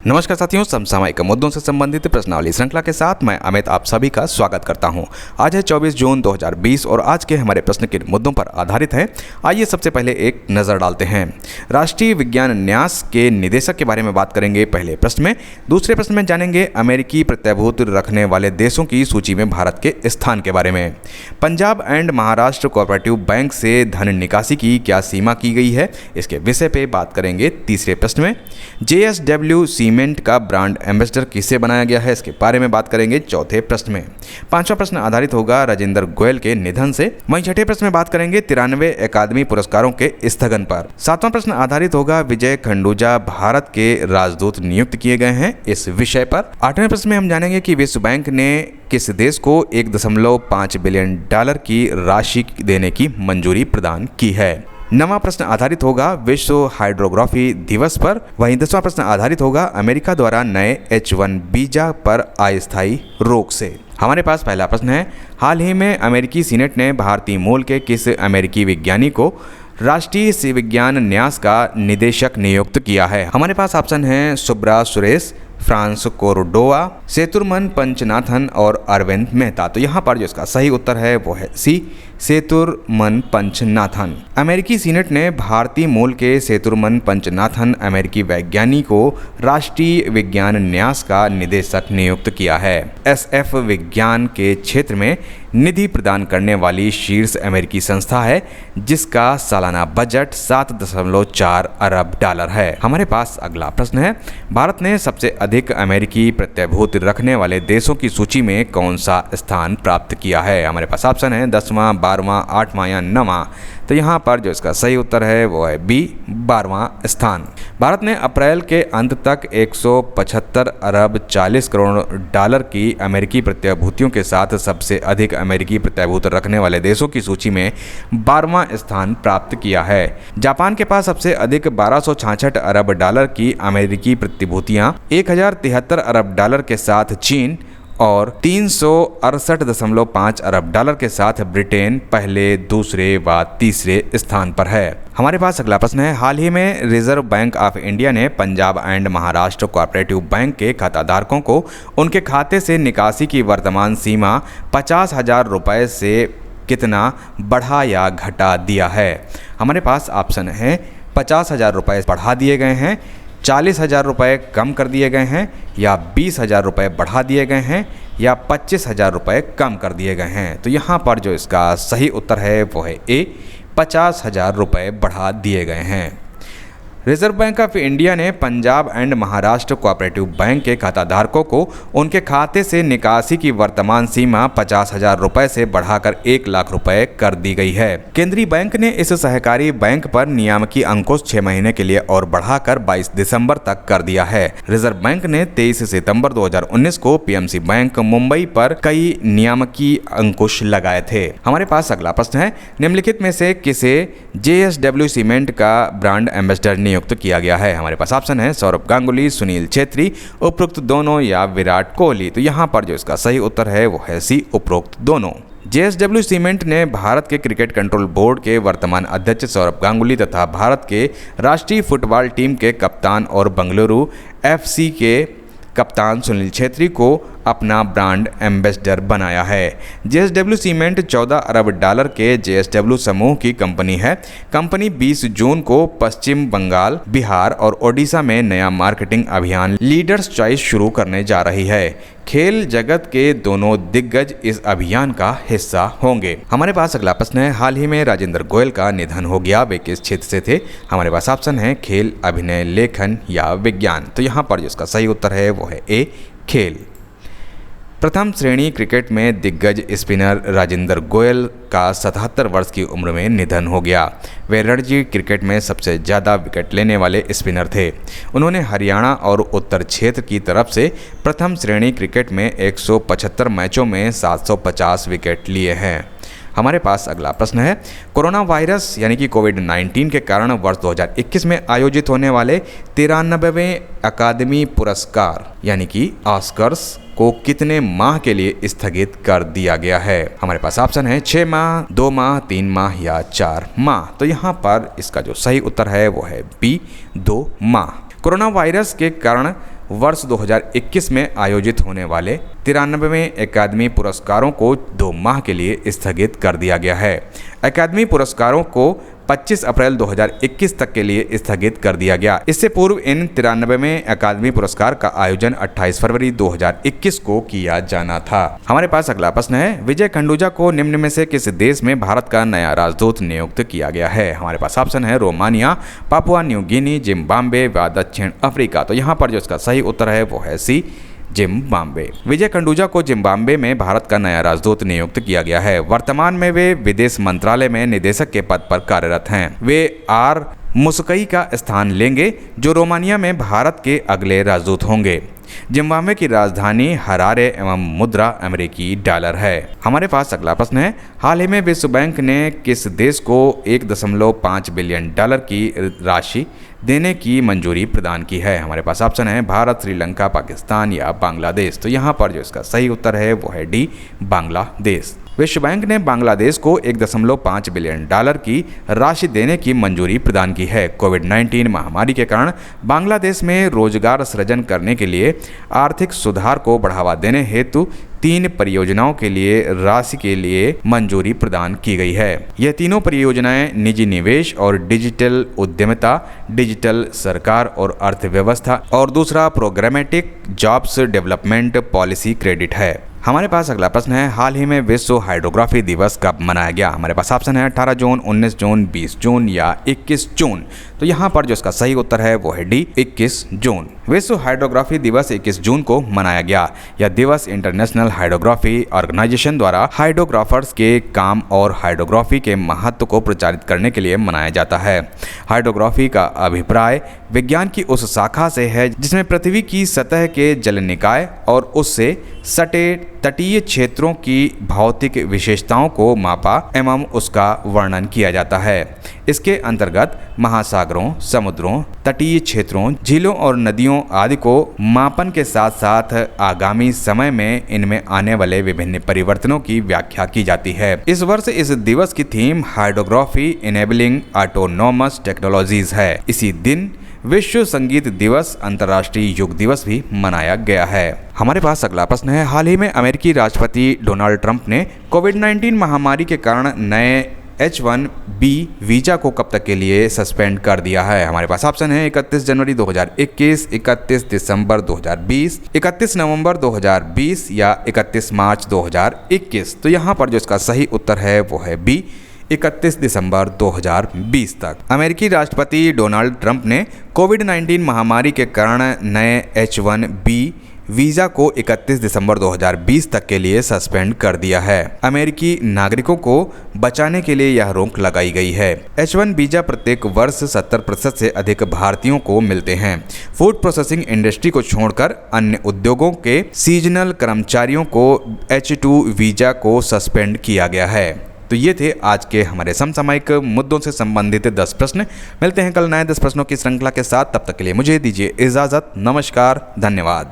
नमस्कार साथियों, समसामयिक मुद्दों से संबंधित प्रश्नावली श्रृंखला के साथ मैं अमित आप सभी का स्वागत करता हूं। आज है 24 जून 2020 और आज के हमारे प्रश्न किन मुद्दों पर आधारित है, आइए सबसे पहले एक नज़र डालते हैं। राष्ट्रीय विज्ञान न्यास के निदेशक के बारे में बात करेंगे पहले प्रश्न में। दूसरे प्रश्न में जानेंगे अमेरिकी प्रत्याभूत रखने वाले देशों की सूची में भारत के स्थान के बारे में। Punjab and Maharashtra cooperative bank से धन निकासी की क्या सीमा की गई है, इसके विषय पर बात करेंगे तीसरे प्रश्न में। JSW सीमेंट का ब्रांड एम्बेसडर किसे बनाया गया है, इसके बारे में बात करेंगे चौथे प्रश्न में। पांचवा प्रश्न आधारित होगा राजेंद्र गोयल के निधन से। वहीं छठे प्रश्न में बात करेंगे 93 अकादमी पुरस्कारों के स्थगन पर। सातवां प्रश्न आधारित होगा विजय खंडूजा भारत के राजदूत नियुक्त किए गए हैं, इस विषय पर। आठवें प्रश्न में हम जानेंगे कि विश्व बैंक ने किस देश को 1.5 बिलियन डॉलर की राशि देने की मंजूरी प्रदान की है। नवां प्रश्न आधारित होगा विश्व हाइड्रोग्राफी दिवस पर। वहीं 10वां प्रश्न आधारित होगा अमेरिका द्वारा नए H1 वीजा पर अस्थायी रोक से। हमारे पास पहला प्रश्न है, हाल ही में अमेरिकी सीनेट ने भारतीय मूल के किस अमेरिकी विज्ञानी को राष्ट्रीय विज्ञान न्यास का निदेशक नियुक्त किया है। हमारे पास ऑप्शन है सुब्रा सुरेश, फ्रांस कोरडोवा, सेतुरमन पंचनाथन और अरविंद मेहता। तो यहाँ पर जो इसका सही उत्तर है वो है सी, सेतुरमन पंचनाथन। अमेरिकी सीनेट ने भारतीय मूल के सेतुरमन पंचनाथन अमेरिकी वैज्ञानिक को राष्ट्रीय विज्ञान न्यास का निदेशक नियुक्त किया है। SF विज्ञान के क्षेत्र में निधि प्रदान करने वाली शीर्ष अमेरिकी संस्था है, जिसका सालाना बजट 7.4 अरब डॉलर है। हमारे पास अगला प्रश्न है, भारत ने सबसे अधिक अमेरिकी प्रत्याभूत रखने वाले देशों की सूची में कौन सा स्थान प्राप्त किया है। हमारे पास ऑप्शन है 10वां, 12वां, 8वां या 9वां। तो यहाँ पर जो इसका सही उत्तर है वो है बी, 12वां स्थान। भारत ने अप्रैल के अंत तक 175 अरब 40 करोड़ डॉलर की अमेरिकी प्रत्याभूतियों के साथ सबसे अधिक अमेरिकी प्रत्याभूत रखने वाले देशों की सूची में 12वां स्थान प्राप्त किया है। जापान के पास सबसे अधिक 1266 अरब डॉलर की अमेरिकी प्रतिभूतियां, 1073 अरब डॉलर के साथ चीन और 368.5 अरब डॉलर के साथ ब्रिटेन पहले, दूसरे व तीसरे स्थान पर है। हमारे पास अगला प्रश्न है, हाल ही में रिजर्व बैंक ऑफ इंडिया ने Punjab and Maharashtra cooperative bank के खाताधारकों को उनके खाते से निकासी की वर्तमान सीमा 50,000 रुपये से कितना बढ़ा या घटा दिया है। हमारे पास ऑप्शन है 50,000 रुपये बढ़ा दिए गए हैं, 40,000 रुपये कम कर दिए गए हैं, या 20,000 रुपये बढ़ा दिए गए हैं, या 25,000 रुपये कम कर दिए गए हैं। तो यहाँ पर जो इसका सही उत्तर है वो है ए, 50,000 रुपये बढ़ा दिए गए हैं। रिजर्व बैंक ऑफ इंडिया ने Punjab and Maharashtra cooperative bank के खाताधारकों को उनके खाते से निकासी की वर्तमान सीमा 50,000 रुपये से बढ़ाकर 1 लाख रुपये कर दी गई है। केंद्रीय बैंक ने इस सहकारी बैंक पर नियामकी अंकुश 6 महीने के लिए और बढ़ाकर 22 दिसंबर तक कर दिया है। रिजर्व बैंक ने 23 सितंबर 2019 को PMC बैंक मुंबई पर कई नियामकी अंकुश लगाए थे। हमारे पास अगला प्रश्न है, निम्नलिखित में से किसे JSW सीमेंट का ब्रांड एम्बेसडर नियुक्त किया गया है। हमारे पास ऑप्शन है सौरभ गांगुली, सुनील छेत्री, उपरोक्त दोनों या विराट कोहली। तो यहाँ पर जो इसका सही उत्तर है वो है सी, उपरोक्त दोनों। JSW सीमेंट ने भारत के क्रिकेट कंट्रोल बोर्ड के वर्तमान अध्यक्ष सौरभ गांगुली तथा भारत के राष्ट्रीय फुटबॉल टीम के कप्तान और बेंगलुरु FC के कप्तान सुनील छेत्री को अपना ब्रांड एम्बेसडर बनाया है। JSW सीमेंट 14 अरब डॉलर के JSW समूह की कंपनी है। कंपनी 20 जून को पश्चिम बंगाल, बिहार और ओडिशा में नया मार्केटिंग अभियान लीडर्स चॉइस शुरू करने जा रही है। खेल जगत के दोनों दिग्गज इस अभियान का हिस्सा होंगे। हमारे पास अगला प्रश्न है, हाल ही में राजेंद्र गोयल का निधन हो गया, वे किस क्षेत्र से थे। हमारे पास ऑप्शन है खेल, अभिनय, लेखन या विज्ञान। तो यहाँ पर जिसका सही उत्तर है वो है ए, खेल। प्रथम श्रेणी क्रिकेट में दिग्गज स्पिनर राजेंद्र गोयल का 77 वर्ष की उम्र में निधन हो गया। वे रणजी क्रिकेट में सबसे ज़्यादा विकेट लेने वाले स्पिनर थे। उन्होंने हरियाणा और उत्तर क्षेत्र की तरफ से प्रथम श्रेणी क्रिकेट में 175 मैचों में 750 विकेट लिए हैं। हमारे पास अगला प्रश्न है, कोरोना वायरस यानी कि कोविड-19 के कारण वर्ष 2021 में आयोजित होने वाले 93वें अकादमी पुरस्कार यानी कि ऑस्कर्स को कितने माह के लिए स्थगित कर दिया गया है। हमारे पास ऑप्शन है 6 माह, 2 माह, 3 माह या 4 माह। तो यहाँ पर इसका जो सही उत्तर है वो है बी, 2 माह। कोरोना वायरस के कारण वर्ष 2021 में आयोजित होने वाले 93वें अकादमी पुरस्कारों को 2 माह के लिए स्थगित कर दिया गया है। अकादमी पुरस्कारों को 25 अप्रैल 2021 तक के लिए स्थगित कर दिया गया। इससे पूर्व इन 93वें अकादमी पुरस्कार का आयोजन 28 फरवरी 2021 को किया जाना था। हमारे पास अगला प्रश्न है, विजय खंडूजा को निम्न में से किस देश में भारत का नया राजदूत नियुक्त किया गया है? हमारे पास ऑप्शन है Romania, Papua New Guinea, Zimbabwe व दक्षिण अफ्रीका। तो यहाँ पर जो इसका सही उत्तर है वो है सी, जिम्बाब्वे। विजय खंडूजा को जिम्बाब्वे में भारत का नया राजदूत नियुक्त किया गया है। वर्तमान में वे विदेश मंत्रालय में निदेशक के पद पर कार्यरत हैं। वे आर मुस्कई का स्थान लेंगे, जो रोमानिया में भारत के अगले राजदूत होंगे। जिम्बाब्वे की राजधानी हरारे एवं मुद्रा अमेरिकी डॉलर है। हमारे पास अगला प्रश्न है, हाल ही में विश्व बैंक ने किस देश को 1.5 बिलियन डॉलर की राशि देने की मंजूरी प्रदान की है? हमारे पास ऑप्शन है भारत, श्रीलंका, पाकिस्तान या बांग्लादेश। तो यहाँ पर जो इसका सही उत्तर है वो है डी, बांग्लादेश। विश्व बैंक ने बांग्लादेश को 1.5 बिलियन डॉलर की राशि देने की मंजूरी प्रदान की है। कोविड-19 महामारी के कारण बांग्लादेश में रोजगार सृजन करने के लिए आर्थिक सुधार को बढ़ावा देने हेतु 3 परियोजनाओं के लिए राशि के लिए मंजूरी प्रदान की गई है। यह तीनों परियोजनाएं निजी निवेश और डिजिटल उद्यमिता, डिजिटल सरकार और अर्थव्यवस्था और दूसरा programmatic jobs development policy credit है। हमारे पास अगला प्रश्न है, हाल ही में विश्व हाइड्रोग्राफी दिवस कब मनाया गया? हमारे पास ऑप्शन है 18 जून, 19 जून, 20 जून या 21 जून। तो यहाँ पर जो इसका सही उत्तर है वो है डी, 21 जून। विश्व हाइड्रोग्राफी दिवस 21 जून को मनाया गया। यह दिवस इंटरनेशनल हाइड्रोग्राफी ऑर्गेनाइजेशन द्वारा हाइड्रोग्राफर्स के काम और हाइड्रोग्राफी के महत्व को प्रचारित करने के लिए मनाया जाता है। हाइड्रोग्राफी का अभिप्राय विज्ञान की उस शाखा से है जिसमें पृथ्वी की सतह के जल निकाय और उससे सटे तटीय क्षेत्रों की भौतिक विशेषताओं को मापा एवं उसका वर्णन किया जाता है। इसके अंतर्गत महासागरों, समुद्रों, तटीय क्षेत्रों, झीलों और नदियों आदि को मापन के साथ साथ आगामी समय में इनमें आने वाले विभिन्न परिवर्तनों की व्याख्या की जाती है। इस वर्ष इस दिवस की theme hydrography enabling autonomous technologies है। इसी दिन विश्व संगीत दिवस, अंतर्राष्ट्रीय योग दिवस भी मनाया गया है। हमारे पास अगला प्रश्न है, हाल ही में अमेरिकी राष्ट्रपति डोनाल्ड ट्रंप ने कोविड-19 महामारी के कारण नए H1B वीजा को कब तक के लिए सस्पेंड कर दिया है? हमारे पास ऑप्शन है 31 जनवरी 2021, 31 दिसंबर 2020, 31 नवंबर 2020 या 31 मार्च 2021। तो यहाँ पर जो इसका सही उत्तर है वो है बी, 31 दिसंबर 2020 तक। अमेरिकी राष्ट्रपति डोनाल्ड ट्रंप ने कोविड-19 महामारी के कारण नए H1B वीज़ा को 31 दिसंबर 2020 तक के लिए सस्पेंड कर दिया है। अमेरिकी नागरिकों को बचाने के लिए यह रोक लगाई गई है। H1 वीज़ा प्रत्येक वर्ष 70% से अधिक भारतीयों को मिलते हैं। फूड प्रोसेसिंग इंडस्ट्री को छोड़कर अन्य उद्योगों के सीजनल कर्मचारियों को H2 वीज़ा को सस्पेंड किया गया है। तो ये थे आज के हमारे समसामयिक मुद्दों से संबंधित 10 प्रश्न। मिलते हैं कल नए 10 प्रश्नों की श्रृंखला के साथ। तब तक के लिए मुझे दीजिए इजाज़त। नमस्कार, धन्यवाद।